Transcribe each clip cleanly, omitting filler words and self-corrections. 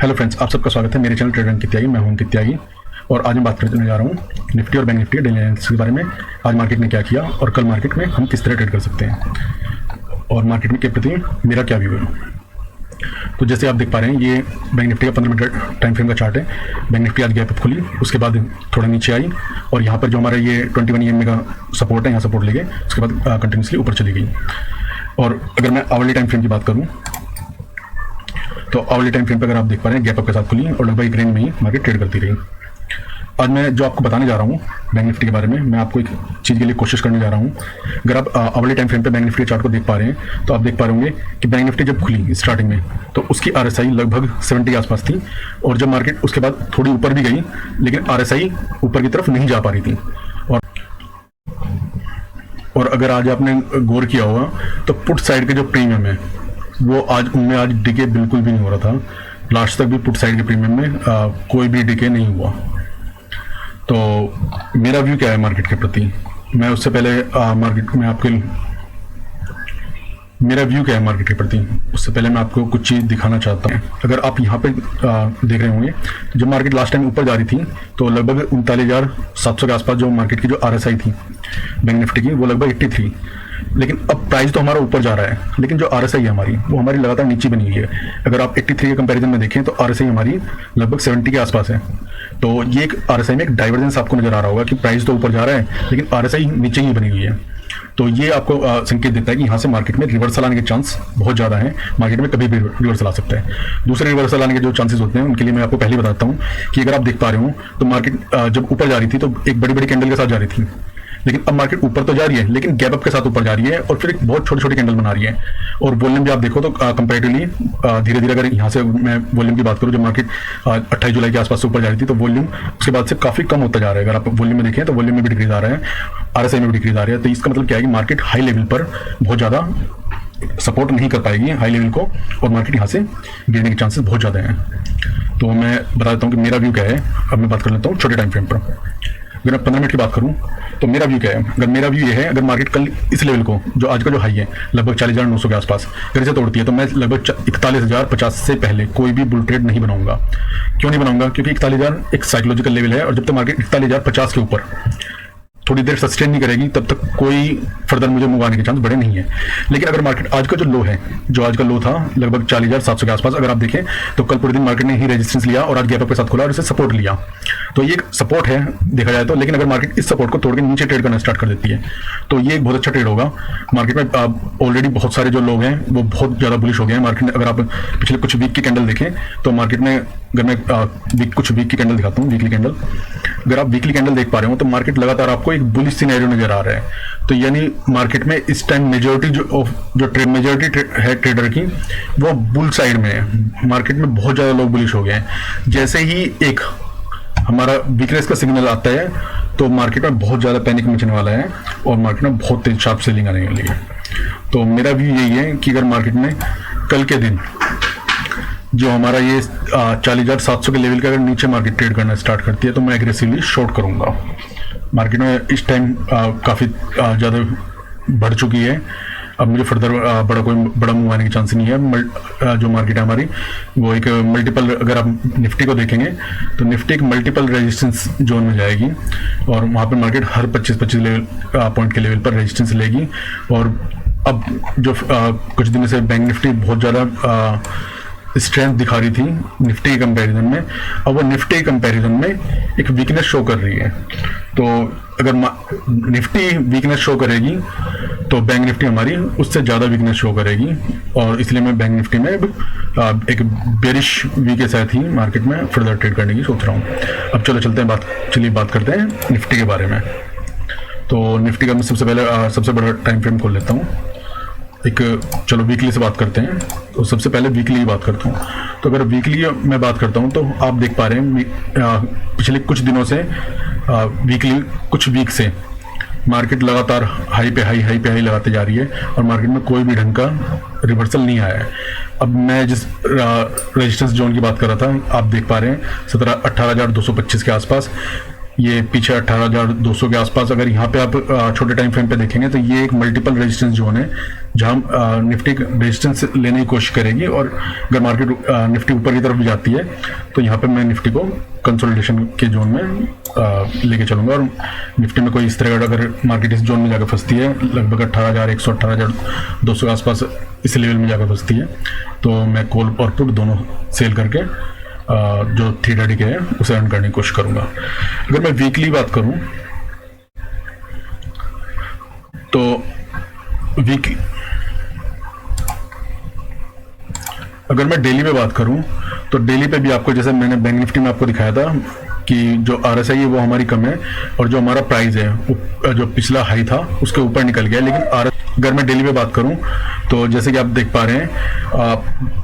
Hello friends, आप सबका स्वागत है मेरे चैनल ट्रेडर अंकित त्यागी। मैं हूं अंकित त्यागी और आज मैं बात करने जा रहा हूं निफ्टी और बैंक निफ्टी डेली एनालिसिस के बारे में। आज मार्केट ने क्या किया और कल मार्केट में हम किस तरह ट्रेड कर सकते हैं और मार्केट में के प्रति मेरा क्या व्यू है। तो जैसे आप देख पा रहे हैं, ये बैंक निफ्टी का 15 मिनट टाइम फ्रेम का चार्ट है। बैंक निफ्टी आज गैप अप खुली, उसके बाद थोड़ा नीचे आई और यहाँ पर जो हमारा ये 21 EMA का सपोर्ट है, यहाँ सपोर्ट ले गए, उसके बाद कंटिन्यूसली ऊपर चली गई। और अगर मैं आवरली टाइम फ्रेम की बात करूँ तो आवरली टाइम फ्रेम पर अगर आप देख पा रहे हैं, गैप अप के साथ खुली और लगभग एक रेंज में ही मार्केट ट्रेड करती रही। आज मैं जो आपको बताने जा रहा हूँ बैंक निफ्टी के बारे में, मैं आपको एक चीज़ के लिए कोशिश करने जा रहा हूँ। अगर आप आवरली टाइम फ्रेम पे बैंक निफ्टी चार्ट को देख पा रहे हैं तो आप देख पा रहे होंगे कि बैंक निफ्टी जब खुली स्टार्टिंग में तो उसकी RSI लगभग 70 के आसपास थी और जब मार्केट उसके बाद थोड़ी ऊपर भी गई लेकिन RSI ऊपर की तरफ नहीं जा पा रही थी। और अगर आज आपने गौर किया होगा तो पुट साइड के जो प्रीमियम है वो उनमें आज डिके बिल्कुल भी नहीं हो रहा था। लास्ट तक भी पुट साइड के प्रीमियम में कोई भी डिके नहीं हुआ। तो मेरा व्यू क्या है मार्केट के प्रति, मैं उससे पहले मार्केट में मेरा व्यू क्या है मार्केट के प्रति, उससे पहले मैं आपको कुछ चीज़ दिखाना चाहता हूँ। अगर आप यहाँ पे देख रहे होंगे, जब मार्केट लास्ट टाइम ऊपर जा रही थी तो लगभग 39,700 के आसपास जो मार्केट की जो RSI थी बैंक निफ्टी की वो लगभग 83। लेकिन अब प्राइस तो हमारा ऊपर जा रहा है लेकिन जो RSI है हमारी वो हमारी लगातार नीचे बनी हुई है। अगर आप 83 के कंपैरिजन में देखें तो RSI हमारी लगभग 70 के आसपास है। तो ये एक RSI में एक डाइवर्जेंस आपको नजर आ रहा होगा कि प्राइस तो ऊपर जा रहा है लेकिन RSI नीचे ही बनी हुई है। तो ये आपको संकेत देता है कि यहाँ से मार्केट में रिवर्सल आने के चांस बहुत ज़्यादा हैं। मार्केट में कभी भी रिवर्सल आ सकता है। दूसरे रिवर्सल आने के जो चांसेस होते हैं उनके लिए मैं आपको पहले बताता हूँ कि अगर आप देख पा रहे हो तो मार्केट जब ऊपर जा रही थी तो एक बड़ी बड़ी कैंडल के साथ जा रही थी, लेकिन अब मार्केट ऊपर तो जा रही है लेकिन गैप अप के साथ ऊपर जा रही है और फिर एक बहुत छोटी छोटी कैंडल बना रही है। और वॉल्यूम भी आप देखो तो कंपैरेटिवली धीरे धीरे, अगर यहाँ से मैं वॉल्यूम की बात करूँ, जब मार्केट 28 जुलाई के आसपास से ऊपर जा रही थी तो वॉल्यूम उसके बाद से काफी कम होता जा रहा है। अगर आप वॉल्यूम में देखें तो वॉल्यूम में भी डिक्रीज आ रहा है, RSI में भी डिक्रीज आ रहा है। तो इसका मतलब क्या है कि मार्केट हाई लेवल पर बहुत ज्यादा सपोर्ट नहीं कर पाएगी हाई लेवल को और मार्केट यहाँ से गिरने के चांसेस बहुत ज्यादा हैं। तो मैं बता देता हूँ कि मेरा व्यू क्या है। अब मैं बात कर लेता हूँ छोटे टाइम फ्रेम पर। अगर मैं 15 मिनट की बात करूं तो मेरा व्यू क्या है। अगर मेरा व्यू ये है, अगर मार्केट कल इस लेवल को, जो आज का जो हाई है लगभग 40,900 के आसपास, अगर इसे तोड़ती है तो मैं लगभग 41,050 से पहले कोई भी बुल ट्रेड नहीं बनाऊंगा। क्यों नहीं बनाऊंगा? क्योंकि 41,000 एक साइकोलॉजिकल लेवल है और जब तक मार्केट 41,050 के ऊपर थोड़ी देर सस्टेन नहीं करेगी तब तक कोई फर्दर मुझे मूव आने के चांस बड़े नहीं है। लेकिन अगर मार्केट आज का जो लो है, जो आज का लो था लगभग 40,700 के आसपास, अगर आप देखें तो कल पूरे दिन मार्केट ने ही रेजिस्टेंस लिया और आज गैप अप के साथ खुला और इसे सपोर्ट लिया। तो ये एक सपोर्ट है देखा जाए तो। लेकिन अगर मार्केट इस सपोर्ट को तोड़ के नीचे ट्रेड करना स्टार्ट कर देती है तो ये एक बहुत अच्छा ट्रेड होगा। मार्केट में ऑलरेडी बहुत सारे जो लोग हैं वो बहुत ज्यादा बुलिश हो गए हैं मार्केट में। अगर आप पिछले कुछ वीक की कैंडल देखें तो मार्केट में, अगर मैं कुछ वीक की कैंडल दिखाता हूँ, वीकली कैंडल, अगर आप वीकली कैंडल देख पा रहे हो तो मार्केट लगातार आपको एक बुलिश सिनेरियो नजर आ रहा है। तो यानी मार्केट में इस टाइम मेजोरिटी मेजोरिटी है ट्रेडर की वो बुल साइड में है। मार्केट में बहुत ज्यादा लोग बुलिश हो गए हैं। जैसे ही एक हमारा वीकनेस का सिग्नल आता है तो मार्केट में बहुत ज्यादा पैनिक मचने वाला है और मार्केट में बहुत तेज शार्प सेलिंग आने वाली है। तो मेरा व्यू यही है कि अगर मार्केट में कल के दिन जो हमारा ये 40,700 के लेवल का अगर नीचे मार्केट ट्रेड करना स्टार्ट करती है तो मैं एग्रेसिवली शॉर्ट करूंगा। मार्केट में इस टाइम काफ़ी ज़्यादा बढ़ चुकी है। अब मुझे फर्दर बड़ा मूव आने की चांस नहीं है। जो मार्केट है हमारी वो एक मल्टीपल, अगर आप निफ्टी को देखेंगे तो निफ्टी एक मल्टीपल रेजिस्टेंस जोन में जाएगी और वहाँ पर मार्केट हर 25-25 लेवल पॉइंट के लेवल पर रेजिस्टेंस लेगी। और अब जो कुछ दिनों से बैंक निफ्टी बहुत ज़्यादा स्ट्रेंथ दिखा रही थी निफ्टी के कंपैरिजन में, अब वो निफ्टी के कंपैरिजन में एक वीकनेस शो कर रही है। तो अगर निफ्टी वीकनेस शो करेगी तो बैंक निफ्टी हमारी उससे ज़्यादा वीकनेस शो करेगी और इसलिए मैं बैंक निफ्टी में एक बेरिश वी के साथ ही मार्केट में फर्दर ट्रेड करने की सोच रहा हूँ। अब चलिए बात करते हैं निफ्टी के बारे में। तो निफ्टी का मैं सबसे बड़ा टाइम फ्रेम खोल लेता हूँ। चलो वीकली से बात करते हैं। तो सबसे पहले वीकली की बात करता हूँ। तो अगर वीकली मैं बात करता हूँ तो आप देख पा रहे हैं पिछले कुछ दिनों से वीकली कुछ वीक से मार्केट लगातार हाई पे हाई लगाते जा रही है और मार्केट में कोई भी ढंग का रिवर्सल नहीं आया है। अब मैं जिस रेजिस्टेंस जोन की बात कर रहा था, आप देख पा रहे हैं 18,225 के आसपास ये पीछे 18,200 के आसपास। अगर यहाँ पे आप छोटे टाइम फ्रेम पे देखेंगे तो ये एक मल्टीपल रेजिस्टेंस जोन है जहाँ निफ्टी रेजिस्टेंस लेने की कोशिश करेगी, और अगर मार्केट निफ्टी ऊपर की तरफ भी जाती है तो यहाँ पे मैं निफ्टी को कंसोलिडेशन के जोन में लेके चलूँगा। और निफ्टी में कोई इस तरह का अगर मार्केट इस जोन में जाकर फंसती है, लगभग 18,100 18,200 के आसपास इस लेवल में जाकर फंसती है, तो मैं कॉल और पुट दोनों सेल करके जो थीटा के है उसे अर्न करने की कोशिश करूंगा। अगर मैं वीकली बात करूं तो अगर मैं डेली पे बात करूं तो डेली पे भी आपको, जैसे मैंने बैंक निफ्टी में आपको दिखाया था कि जो RSI है वो हमारी कम है और जो हमारा प्राइस है वो जो पिछला हाई था उसके ऊपर निकल गया। लेकिन अगर मैं डेली पे बात करूं तो जैसे कि आप देख पा रहे हैं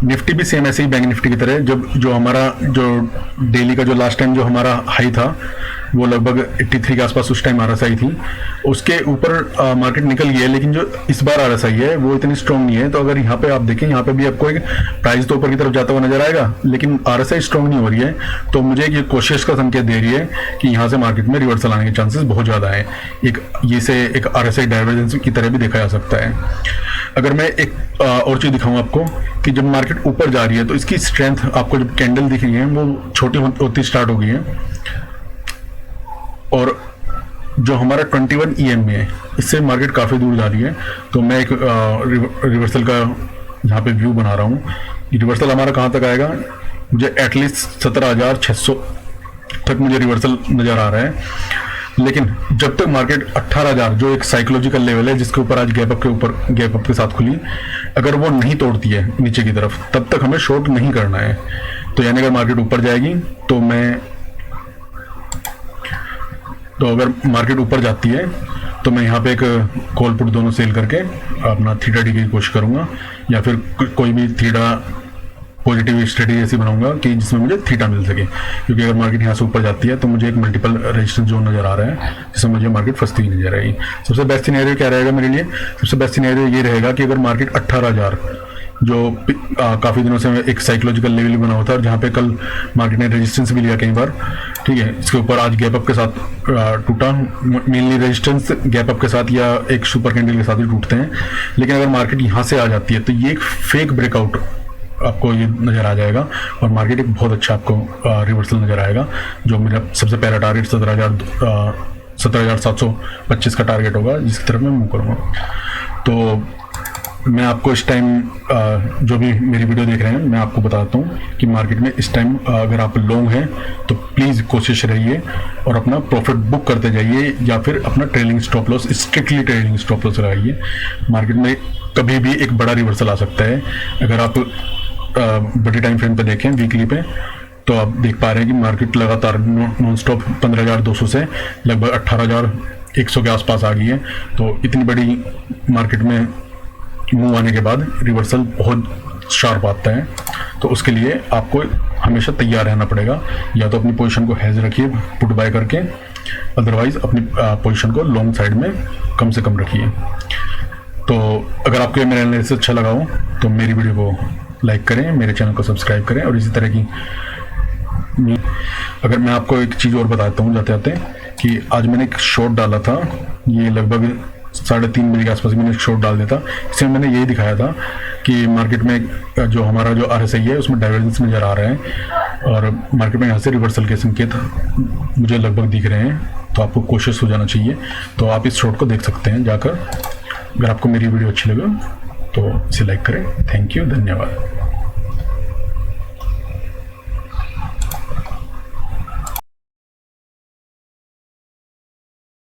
निफ्टी भी सेम ऐसे ही बैंक निफ्टी की तरह, जब जो हमारा जो डेली का जो लास्ट टाइम जो हमारा हाई था वो लगभग 83 के आसपास उस टाइम RSI थी, उसके ऊपर मार्केट निकल गया है। लेकिन जो इस बार RSI है वो इतनी स्ट्रॉन्ग नहीं है। तो अगर यहाँ पे आप देखें, यहाँ पे भी आपको एक प्राइस तो ऊपर की तरफ जाता हुआ नजर आएगा, लेकिन RSI स्ट्रॉन्ग नहीं हो रही है। तो मुझे ये कोशिश का संकेत दे रही है कि यहाँ से मार्केट में रिवर्सल आने के चांसेस बहुत ज़्यादा है। ये से एक RSI डाइवर्जेंस की तरह भी देखा जा सकता है। अगर मैं एक और चीज़ दिखाऊँ आपको कि जब मार्केट ऊपर जा रही है तो इसकी स्ट्रेंथ आपको जब कैंडल दिख रही है वो छोटी होती स्टार्ट हो गई है, और जो हमारा 21 EMA है इससे मार्केट काफ़ी दूर जा रही है। तो मैं एक रिवर्सल का यहाँ पे व्यू बना रहा हूँ। रिवर्सल हमारा कहाँ तक आएगा, मुझे एटलीस्ट 17,600 तक मुझे रिवर्सल नज़र आ रहा है। लेकिन जब तक मार्केट 18,000 जो एक साइकोलॉजिकल लेवल है जिसके ऊपर आज गैप अप के साथ खुली, अगर वो नहीं तोड़ती है नीचे की तरफ, तब तक हमें शॉर्ट नहीं करना है। तो यानी अगर मार्केट ऊपर जाएगी तो अगर मार्केट ऊपर जाती है तो मैं यहाँ पे एक कॉल पुट दोनों सेल करके अपना थीटा डी की कोशिश करूँगा, या फिर कोई भी थीटा पॉजिटिव स्ट्रेटेजी ऐसी बनाऊंगा कि जिसमें मुझे थीटा मिल सके। क्योंकि अगर मार्केट यहाँ से ऊपर जाती है तो मुझे एक मल्टीपल रेजिस्टेंस जोन नजर आ रहा है जिसमें मुझे मार्केट फंसती हुई नजर आएगी। सबसे बेस्ट सिनेरियो क्या रहेगा मेरे लिए, सबसे बेस्ट सिनेरियो ये रहेगा कि अगर मार्केट 18,000 जो काफ़ी दिनों से एक साइकोलॉजिकल लेवल बना हुआ था और जहाँ पे कल मार्केट ने रेजिस्टेंस भी लिया कई बार, ठीक है, इसके ऊपर आज गैप अप के साथ टूटा। मेनली रेजिस्टेंस गैप अप के साथ या एक सुपर कैंडल के साथ ही टूटते हैं। लेकिन अगर मार्केट यहाँ से आ जाती है तो ये एक फेक ब्रेकआउट आपको ये नज़र आ जाएगा और मार्केट एक बहुत अच्छा आपको रिवर्सल नज़र आएगा। जो मेरा सबसे पहला टारगेट 17,725 का टारगेट होगा जिसकी तरफ मैं मूव करूँगा। तो मैं आपको इस टाइम जो भी मेरी वीडियो देख रहे हैं मैं आपको बताता हूँ कि मार्केट में इस टाइम अगर आप लॉन्ग हैं तो प्लीज़ कोशिश रहिए और अपना प्रॉफिट बुक करते जाइए, या फिर अपना trailing stop loss strictly trailing stop loss लगाइए। मार्केट में कभी भी एक बड़ा रिवर्सल आ सकता है। अगर आप बड़ी टाइम फ्रेम पे देखें वीकली पे तो आप देख पा रहे हैं कि मार्केट लगातार नॉन स्टॉप 15,200 से लगभग 18,100 के आसपास आ गई है। तो इतनी बड़ी मार्केट में मूव आने के बाद रिवर्सल बहुत शार्प आता है, तो उसके लिए आपको हमेशा तैयार रहना पड़ेगा। या तो अपनी पोजीशन को हेज रखिए पुट बाय करके, अदरवाइज अपनी पोजीशन को लॉन्ग साइड में कम से कम रखिए। तो अगर आपको मेरा एनालिसिस अच्छा लगा हो तो मेरी वीडियो को लाइक करें, मेरे चैनल को सब्सक्राइब करें, और इसी तरह की अगर मैं आपको एक चीज़ और बताता हूँ जाते जाते कि आज मैंने एक शॉर्ट डाला था, ये लगभग 3:30 बजे के आसपास मैंने एक शॉर्ट डाल दिया था। इसमें मैंने यही दिखाया था कि मार्केट में जो हमारा जो RSI है उसमें डाइवर्जेंस नज़र आ रहा है और मार्केट में यहाँ से रिवर्सल के संकेत मुझे लगभग दिख रहे हैं। तो आपको कोशिश हो जाना चाहिए। तो आप इस शॉर्ट को देख सकते हैं जाकर। अगर आपको मेरी वीडियो अच्छी लगे तो इसे लाइक करें। थैंक यू, धन्यवाद।